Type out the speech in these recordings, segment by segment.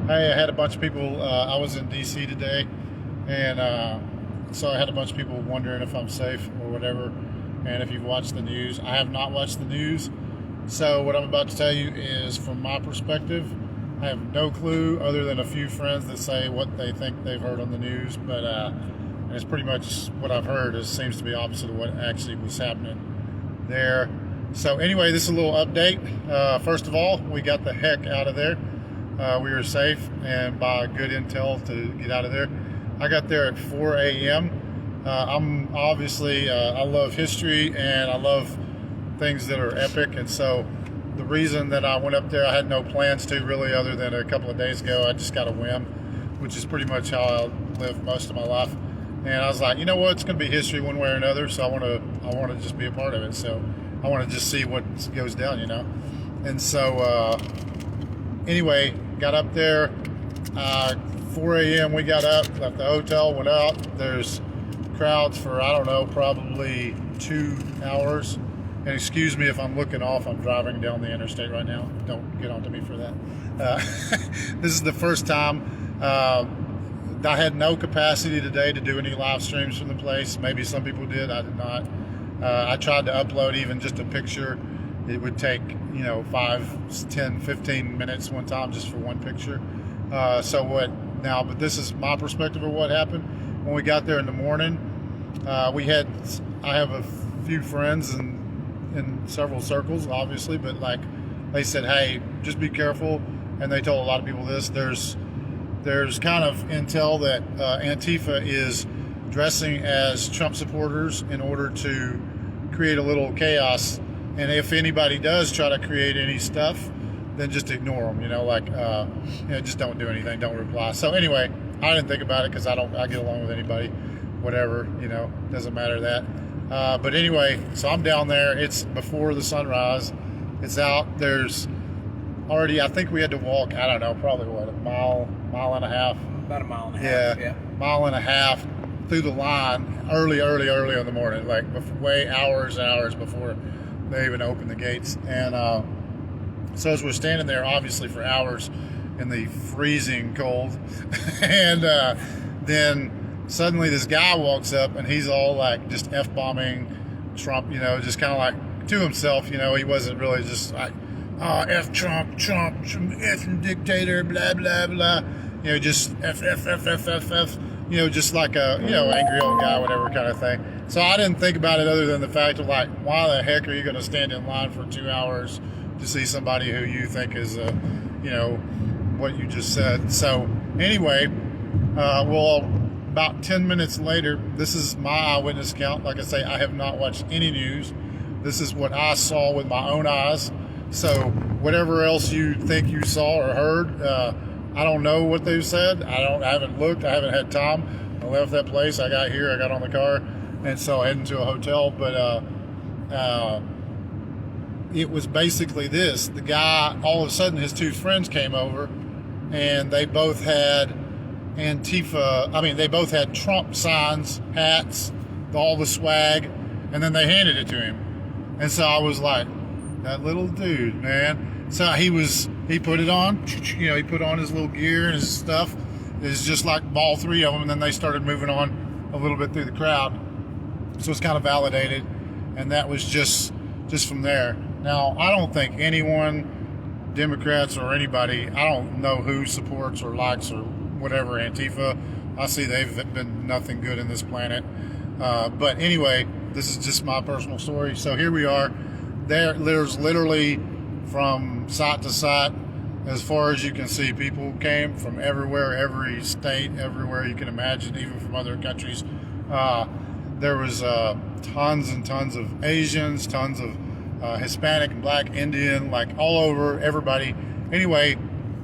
Hey, I had a bunch of people. I was in DC today, and so I had a bunch of people wondering if I'm safe or whatever, and if you've watched the news. I have not watched the news, so what I'm about to tell you is from my perspective. I have no clue other than a few friends that say what they think they've heard on the news, but and it's pretty much what I've heard. It seems to be opposite of what actually was happening there. So anyway, this is a little update. First of all, we got the heck out of there. We were safe and by good intel to get out of there. I got there at 4 a.m. I'm obviously, I love history and I love things that are epic. And so the reason that I went up there, I had no plans to really, other than a couple of days ago. I just got a whim, which is pretty much how I live most of my life. And I was like, you know what, it's going to be history one way or another. So I want to just be a part of it. So I want to just see what goes down, you know? And so, anyway, got up there, 4 a.m. we got up, left the hotel, went out. There's crowds for, I don't know, probably 2 hours. And excuse me if I'm looking off, I'm driving down the interstate right now. Don't get onto me for that. Uh, this is the first time. I had no capacity today to do any live streams from the place. Maybe some people did, I did not. I tried to upload even just a picture. It would take, 5, 10, 15 minutes one time just for one picture. So what now, but this is my perspective of what happened. When we got there in the morning, I have a few friends in several circles, obviously, but like they said, hey, just be careful. And they told a lot of people this. There's kind of intel that Antifa is dressing as Trump supporters in order to create a little chaos. And if anybody does try to create any stuff, then just ignore them. Just don't do anything, don't reply. So anyway, I didn't think about it because I get along with anybody, whatever. Doesn't matter that. But anyway, so I'm down there. It's before the sunrise. It's out. There's already, I think we had to walk, I don't know, probably what, a mile and a half? About a mile and a half. Yeah. Mile and a half through the line early in the morning, like way hours and hours before they even opened the gates. And so as we're standing there, obviously for hours in the freezing cold, and then suddenly this guy walks up and he's all like just F-bombing Trump, just kind of like to himself, he wasn't really just like, oh, F Trump, F dictator, blah, blah, blah. Just F, just like a, angry old guy, whatever kind of thing. So I didn't think about it other than the fact of like, why the heck are you going to stand in line for 2 hours to see somebody who you think is, what you just said. So anyway, about 10 minutes later, this is my eyewitness account. Like I say, I have not watched any news. This is what I saw with my own eyes. So whatever else you think you saw or heard, I don't know what they've said. I haven't looked. I haven't had time. I left that place. I got here. I got on the car, and so I headed to a hotel. But it was basically this: the guy, all of a sudden, his two friends came over, and they both had Antifa. I mean, they both had Trump signs, hats, all the swag, and then they handed it to him. And so I was like, that little dude, man. So he put it on, he put on his little gear and his stuff. It's just like all three of them, and then they started moving on a little bit through the crowd. So it's kind of validated, and that was just from there. Now, I don't think anyone, Democrats or anybody, I don't know who supports or likes or whatever Antifa. I see they've been nothing good in this planet. But anyway, this is just my personal story. So here we are. There's literally from site to site, as far as you can see, people came from everywhere, every state, everywhere you can imagine, even from other countries. There was tons and tons of Asians, tons of Hispanic and Black, Indian, like all over, everybody. Anyway,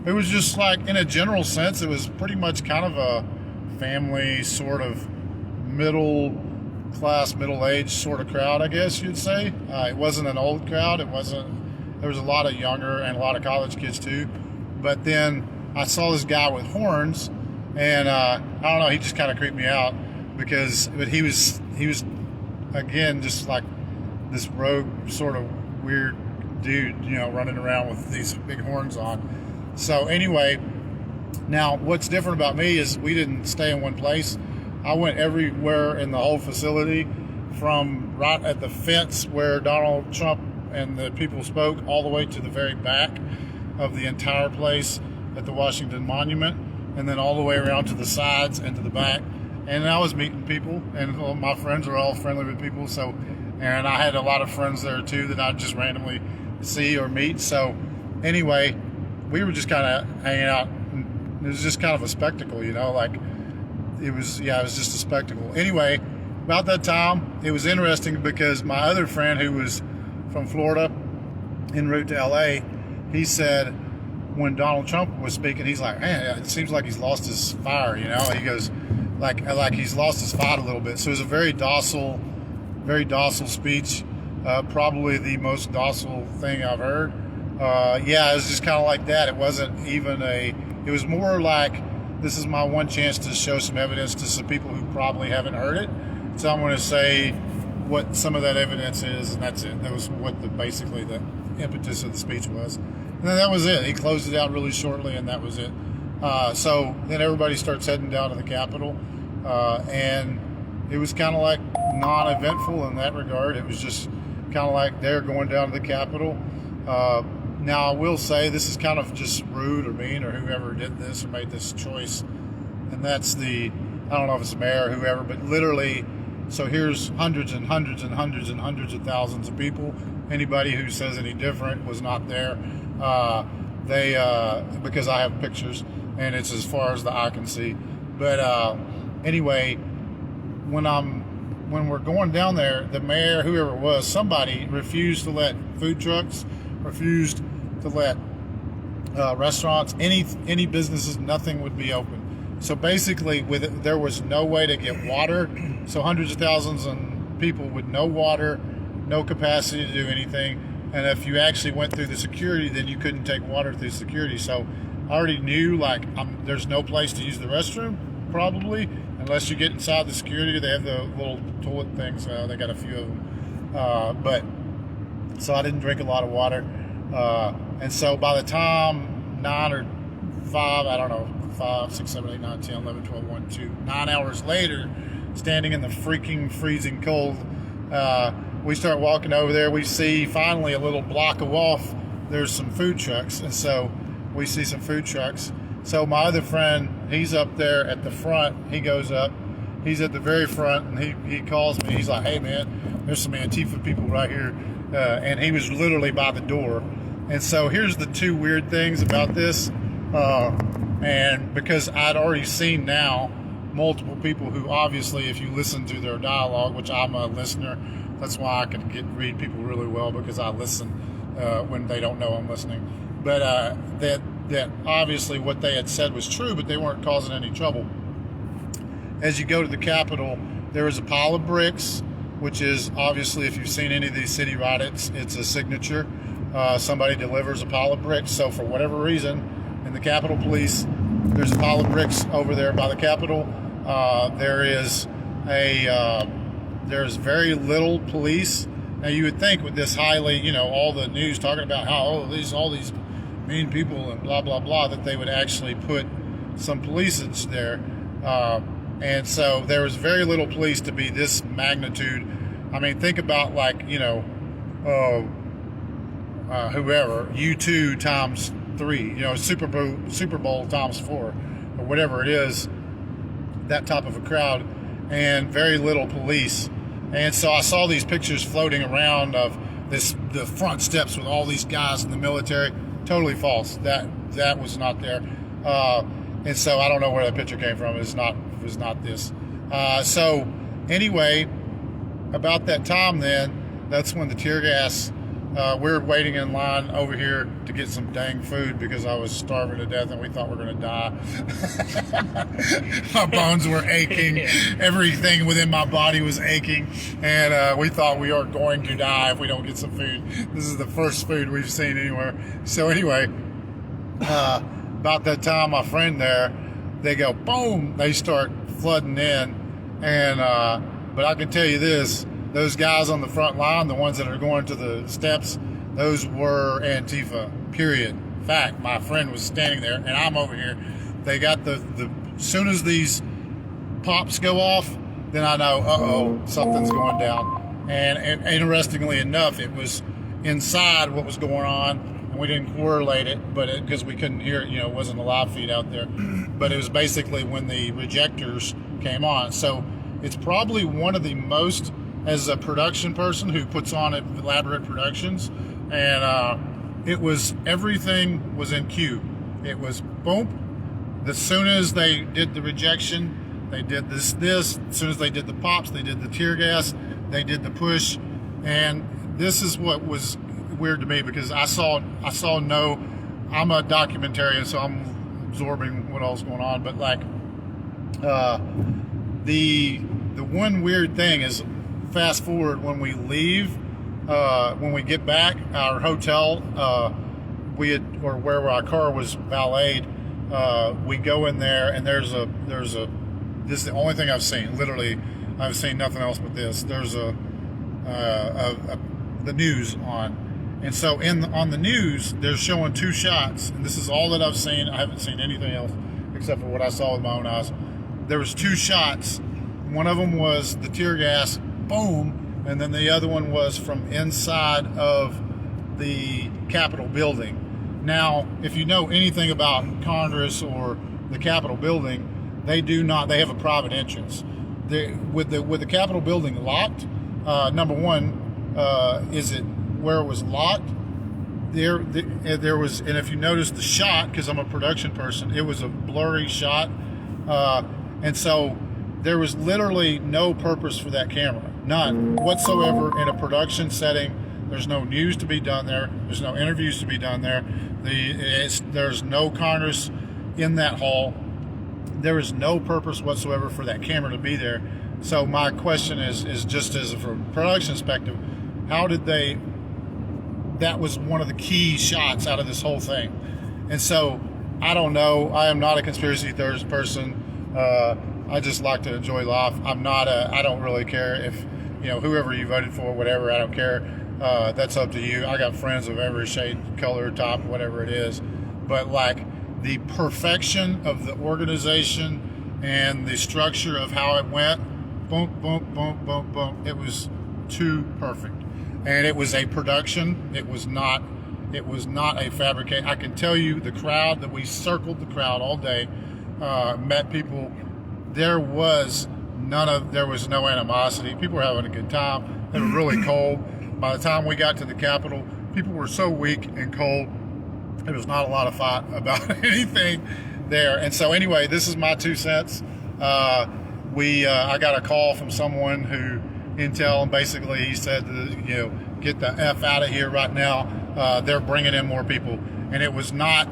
it was just like, in a general sense, it was pretty much kind of a family sort of middle class, middle-aged sort of crowd, I guess you'd say. It wasn't an old crowd. There was a lot of younger and a lot of college kids too. But then I saw this guy with horns, and I don't know, he just kind of creeped me out but he was again just like this rogue sort of weird dude, running around with these big horns on. So anyway, Now, what's different about me is we didn't stay in one place. I went everywhere in the whole facility, from right at the fence where Donald Trump and the people spoke, all the way to the very back of the entire place at the Washington Monument, and then all the way around to the sides and to the back. And I was meeting people, and all my friends are all friendly with people. So, and I had a lot of friends there too that I just randomly see or meet. So, anyway, we were just kind of hanging out. It was just kind of a spectacle, you know, like it was just a spectacle. Anyway, about that time, it was interesting because my other friend who was from Florida en route to LA, he said when Donald Trump was speaking, he's like, man, it seems like he's lost his fire, you know? He goes, like he's lost his fight a little bit. So it was a very docile speech, probably the most docile thing I've heard. It was just kind of like that. It wasn't even it was more like, this is my one chance to show some evidence to some people who probably haven't heard it. So I'm going to say what some of that evidence is, and that's it. That was what basically the impetus of the speech was. And then that was it. He closed it out really shortly, and that was it. So then everybody starts heading down to the Capitol, and it was kind of like non-eventful in that regard. It was just kind of like they're going down to the Capitol. Now, I will say this is kind of just rude or mean or whoever did this or made this choice, and that's I don't know if it's the mayor or whoever, but literally, so here's hundreds and hundreds and hundreds and hundreds of thousands of people. Anybody who says any different was not there. Because I have pictures, and it's as far as the eye can see. But anyway, when we're going down there, the mayor, whoever it was, somebody refused to let food trucks, refused to let restaurants, any businesses, nothing would be open. So basically, there was no way to get water. So hundreds of thousands of people with no water, no capacity to do anything. And if you actually went through the security, then you couldn't take water through security. So I already knew, like, there's no place to use the restroom, probably, unless you get inside the security. They have the little toilet things. They got a few of them. So I didn't drink a lot of water. And so by the time 9 or 5, I don't know, 5, 6, 7, 8, 9, 10, 11, 12, 1, 2, 9 hours later, standing in the freaking freezing cold, we start walking over there. We see finally a little block off, there's some food trucks. And so we see some food trucks. So my other friend, he's up there at the front. He goes up. He's at the very front, and he calls me. He's like, hey, man, there's some Antifa people right here. And he was literally by the door. And so here's the two weird things about this. And because I'd already seen now multiple people who obviously, if you listen to their dialogue, which I'm a listener, that's why I can read people really well, because I listen when they don't know I'm listening. But that obviously what they had said was true, but they weren't causing any trouble. As you go to the Capitol, there is a pile of bricks, which is obviously, if you've seen any of these city riots, it's a signature. Somebody delivers a pile of bricks. So for whatever reason, in the Capitol Police, there's a pile of bricks over there by the Capitol. There's very little police. Now you would think with this highly, all the news talking about how all these mean people and blah blah blah, that they would actually put some police there. And so there was very little police to be this magnitude. I mean, think about whoever, U2 times 3, Super Bowl times 4, or whatever it is, that type of a crowd, and very little police. And so I saw these pictures floating around of the front steps with all these guys in the military. Totally false. That was not there. And so I don't know where that picture came from. It was not this. So anyway, about that time then, that's when the tear gas, we're waiting in line over here to get some dang food because I was starving to death and we thought we were going to die. My bones were aching. Everything within my body was aching. And we thought we are going to die if we don't get some food. This is the first food we've seen anywhere. So anyway, about that time, my friend there, they go, boom, they start flooding in. And but I can tell you this, those guys on the front line, the ones that are going to the steps, those were Antifa, period. In fact, my friend was standing there, and I'm over here. they got the soon as these pops go off, then I know, something's going down. And interestingly enough, it was inside what was going on, and we didn't correlate it, but because we couldn't hear it, it wasn't a live feed out there. But it was basically when the rejectors came on. So it's probably one of the most, as a production person who puts on elaborate productions, and everything was in cue. It was boom. As soon as they did the rejection, they did this. As soon as they did the pops, they did the tear gas, they did the push. And this is what was weird to me, because I'm a documentarian, so I'm absorbing what all's going on. But like, the one weird thing is, fast forward when we leave, when we get back, our hotel, where our car was valeted, we go in there, and this is the only thing I've seen. Literally, I've seen nothing else but this. There's the news on, and so on the news, they're showing two shots, and this is all that I've seen. I haven't seen anything else except for what I saw with my own eyes. There was two shots. One of them was the tear gas, boom, and then the other one was from inside of the Capitol building. Now, if you know anything about Congress or the Capitol building, they have a private entrance. With the Capitol building locked, number one, is it where it was locked? There was, and if you notice the shot, because I'm a production person, it was a blurry shot, and so there was literally no purpose for that camera, none whatsoever in a production setting. There's no news to be done there. There's no interviews to be done there. There's no Congress in that hall. There is no purpose whatsoever for that camera to be there. So my question is just as from a production perspective, how did that was one of the key shots out of this whole thing. And so I don't know. I am not a conspiracy theorist person. I just like to enjoy life. I don't really care if, whoever you voted for, whatever, I don't care. That's up to you. I got friends of every shade, color, type, whatever it is. But like the perfection of the organization and the structure of how it went, boom, boom, boom, boom, boom. It was too perfect. And it was a production. It was not a fabricate. I can tell you the crowd, that we circled the crowd all day, met people. There was no animosity. People were having a good time. It was really cold. By the time we got to the Capitol, people were so weak and cold. There was not a lot of fight about anything there. And so anyway, this is my 2 cents. I got a call from someone Intel, and basically he said, get the F out of here right now. They're bringing in more people. And it was not,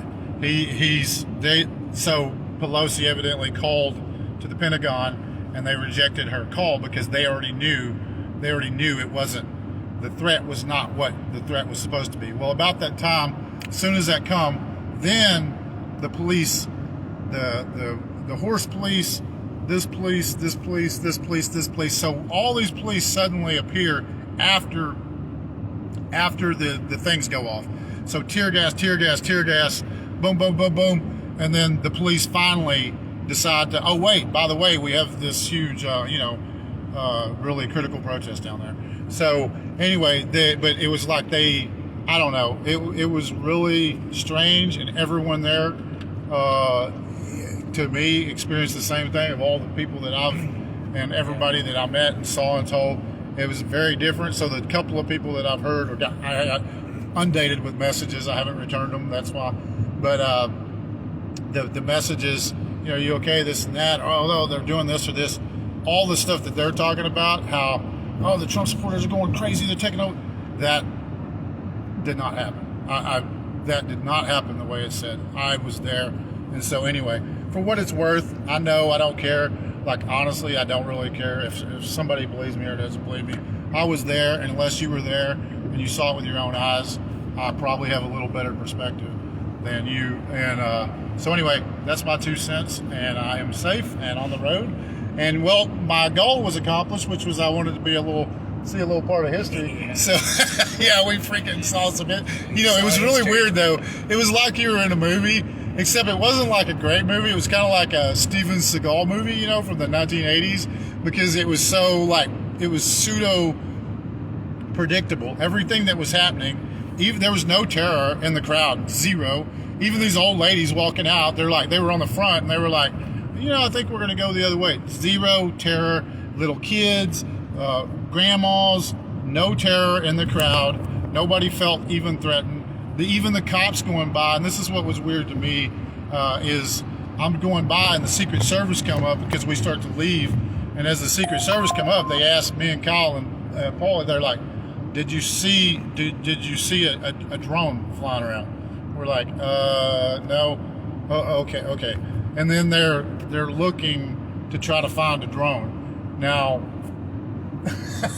so Pelosi evidently called to the Pentagon, and they rejected her call because they already knew it wasn't, the threat was not what the threat was supposed to be. Well, about that time, as soon as that come, then the police, the horse police, this police, this police, this police, this police. So all these police suddenly appear after the things go off. So tear gas, boom, boom, boom, boom. And then the police finally decide to, oh wait, by the way, we have this huge, really critical protest down there. So anyway, but it was like I don't know, it was really strange, and everyone there, to me, experienced the same thing. Of all the people that and everybody that I met and saw and told, it was very different. So the couple of people that I've heard, I got undated with messages. I haven't returned them, that's why. But the messages, you okay, this and that, oh no, they're doing this or this, all the stuff that they're talking about, how, oh, the Trump supporters are going crazy, they're taking over, that did not happen. That did not happen the way it said. I was there. And so anyway, for what it's worth, I know I don't care. Like, honestly, I don't really care if somebody believes me or doesn't believe me. I was there, and unless you were there and you saw it with your own eyes, I probably have a little better perspective than you. And so anyway, that's my 2 cents, and I am safe and on the road. And well, my goal was accomplished, which was I wanted to see a little part of history. So yeah, we freaking saw some. It was really weird though. It was like you were in a movie, except it wasn't like a great movie. It was kind of like a Steven Seagal movie, you know, from the 1980s, because it was so like, it was pseudo predictable. Everything that was happening, even there was no terror in the crowd, zero. Even these old ladies walking out, they were on the front and they were like, you know, I think we're going to go the other way. Zero terror, little kids, grandmas, no terror in the crowd. Nobody felt even threatened. Even the cops going by, and this is what was weird to me, is I'm going by and the Secret Service come up because we start to leave. And as the Secret Service come up, they asked me and Kyle and Paul, they're like, did you see a drone flying around? We're like, no. Oh, okay. And then they're looking to try to find a drone. Now,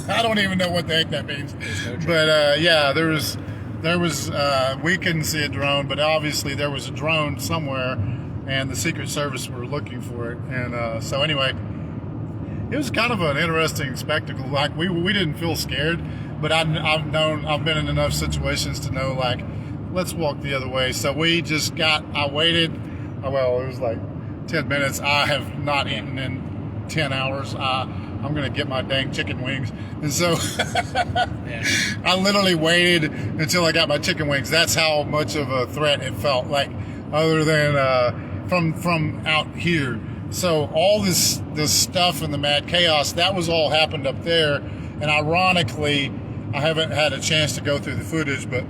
I don't even know what the heck that means. But yeah, there was we couldn't see a drone, but obviously there was a drone somewhere, and the Secret Service were looking for it. And so anyway, it was kind of an interesting spectacle. Like we didn't feel scared, but I've been in enough situations to know, like, let's walk the other way. So I waited. Well, it was like 10 minutes. I have not eaten in 10 hours. I'm going to get my dang chicken wings. And so I literally waited until I got my chicken wings. That's how much of a threat it felt like, other than from out here. So all this stuff and the mad chaos, that was all happened up there. And ironically, I haven't had a chance to go through the footage, but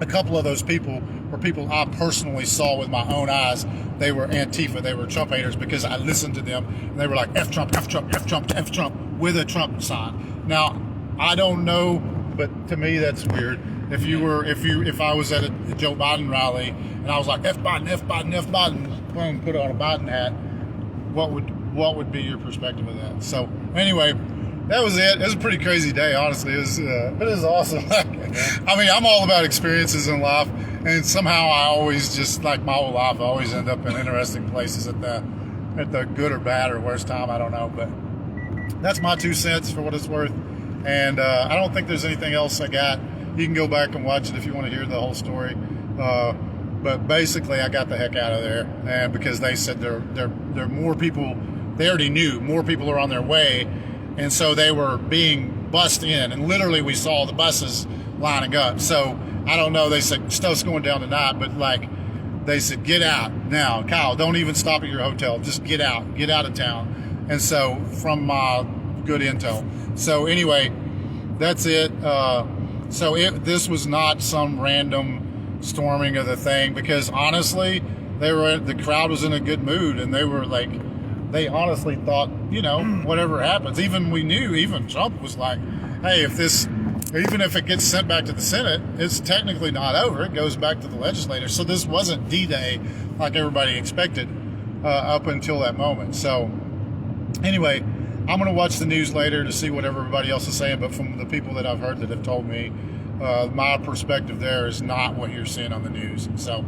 a couple of those people were people I personally saw with my own eyes. They were Antifa, they were Trump haters, because I listened to them and they were like, F Trump, F Trump, F Trump, F Trump, with a Trump sign. Now, I don't know, but to me that's weird. If I was at a Joe Biden rally and I was like, F Biden, F Biden, F Biden, boom, put on a Biden hat, what would be your perspective of that? So anyway, that was it. It was a pretty crazy day, honestly. It was awesome. I mean, I'm all about experiences in life, and somehow I always, just like my whole life, I always end up in interesting places at the good or bad or worst time. I don't know, but that's my 2 cents for what it's worth. And I don't think there's anything else I got. You can go back and watch it if you want to hear the whole story. But basically, I got the heck out of there, and because they said there are more people. They already knew more people are on their way. And so they were being bussed in, and literally we saw the buses lining up. So I don't know. They said stuff's going down tonight, but like they said, get out now, Kyle. Don't even stop at your hotel. Just get out of town. And so from my good intel. So anyway, that's it. This was not some random storming of the thing, because honestly, the crowd was in a good mood, and they were like. They honestly thought, you know, whatever happens, even Trump was like, hey, even if it gets sent back to the Senate, it's technically not over. It goes back to the legislators. So this wasn't D-Day like everybody expected up until that moment. So anyway, I'm going to watch the news later to see what everybody else is saying. But from the people that I've heard that have told me, my perspective there is not what you're seeing on the news. So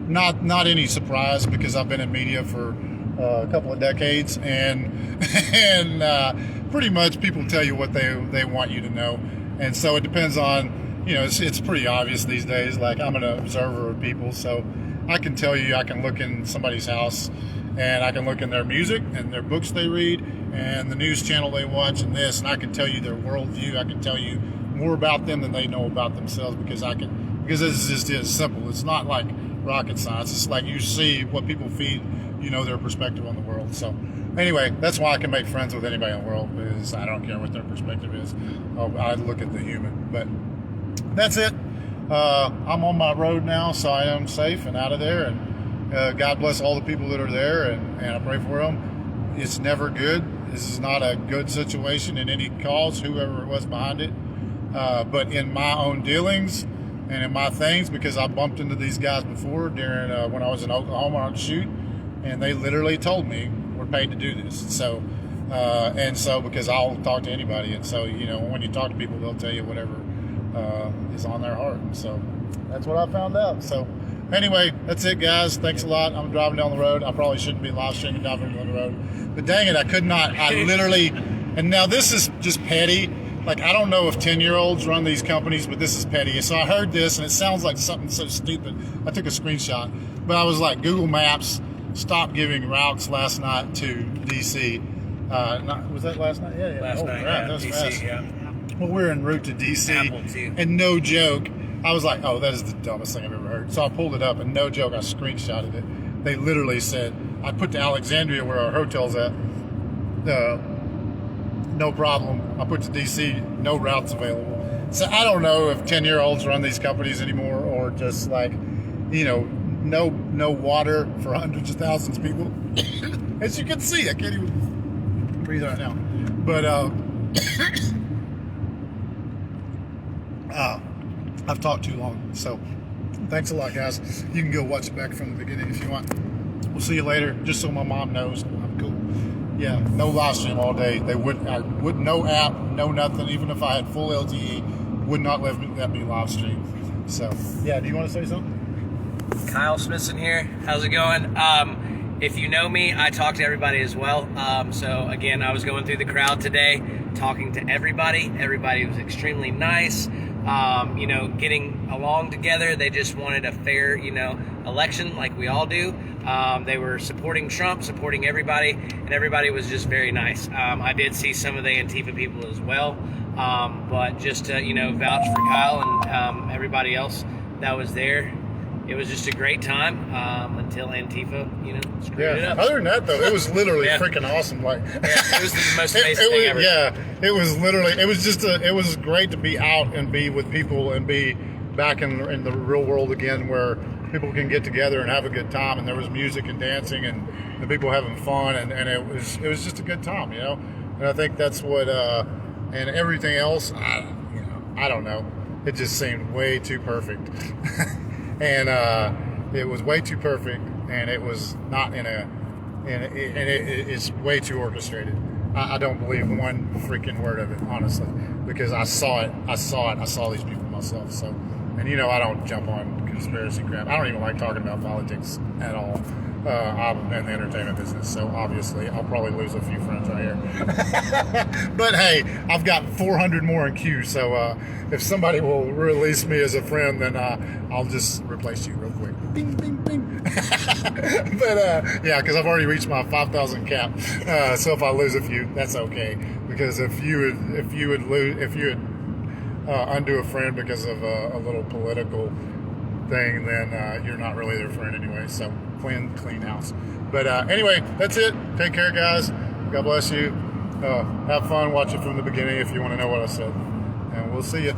not any surprise, because I've been in media for a couple of decades, and pretty much people tell you what they want you to know, and so it depends on, you know, it's pretty obvious these days. Like, I'm an observer of people, so I can tell you, I can look in somebody's house, and I can look in their music and their books they read and the news channel they watch and this, and I can tell you their worldview. I can tell you more about them than they know about themselves, because this just is simple. It's not like rocket science. It's like you see what people feed, you know, their perspective on the world. So anyway, that's why I can make friends with anybody in the world, because I don't care what their perspective is. I look at the human. But that's it. I'm on my road now, so I am safe and out of there, and God bless all the people that are there, and I pray for them. It's never good. This is not a good situation in any cause, whoever it was behind it. But in my own dealings and in my things, because I bumped into these guys before during when I was in Oklahoma on shoot, and they literally told me, we're paid to do this. So, because I'll talk to anybody, and so, you know, when you talk to people, they'll tell you whatever is on their heart. And so that's what I found out. So anyway, that's it, guys. Thanks a lot. I'm driving down the road. I probably shouldn't be live streaming driving down the road, but dang it, I could not. I literally, and now this is just petty. Like, I don't know if 10-year-olds run these companies, but this is petty. So I heard this, and it sounds like something so stupid. I took a screenshot. But I was like, Google Maps stopped giving routes last night to DC. Was that last night? Yeah. Last night, yeah. That was DC, fast. yeah. Well, we're en route to DC. Apple, too. And no joke, I was like, oh, that is the dumbest thing I've ever heard. So I pulled it up, and no joke, I screenshotted it. They literally said, I put to Alexandria, where our hotel's at, no problem. I put to DC, no routes available. So I don't know if 10-year-olds run these companies anymore, or just like, no water for hundreds of thousands of people. As you can see, I can't even breathe right now. But I've talked too long. So thanks a lot, guys. You can go watch it back from the beginning if you want. We'll see you later. Just so my mom knows I'm cool. Yeah, no live stream all day. I would no app, no nothing. Even if I had full LTE, would not let me live stream. So yeah, do you want to say something? Kyle Smithson here. How's it going? If you know me, I talk to everybody as well. So again, I was going through the crowd today, talking to everybody. Everybody was extremely nice. Getting along together. They just wanted a fair, election like we all do. They were supporting Trump, supporting everybody, and everybody was just very nice. I did see some of the Antifa people as well, but just to, vouch for Kyle and everybody else that was there. It was just a great time until Antifa, screwed it up. Other than that, though, it was literally freaking awesome. Like, it was the most amazing thing ever. Yeah, it was literally. It was great to be out and be with people and be back in the real world again, where people can get together and have a good time. And there was music and dancing and the people having fun, and it was just a good time, And I think that's what and everything else. I don't know. It just seemed way too perfect. And it was way too perfect, and it was not it's way too orchestrated. I don't believe one freaking word of it, honestly, because I saw it. I saw these people myself. So, and I don't jump on conspiracy crap. I don't even like talking about politics at all. I'm in the entertainment business, so obviously I'll probably lose a few friends right here. But hey, I've got 400 more in queue, so if somebody will release me as a friend, then I'll just replace you real quick. Bing, bing, bing. But yeah, because I've already reached my 5,000 cap. So if I lose a few, that's okay. Because if you would undo a friend because of a little political thing, then you're not really their friend anyway. So clean house. But anyway, that's it. Take care, guys. God bless you. Have fun. Watch it from the beginning if you want to know what I said. And we'll see you.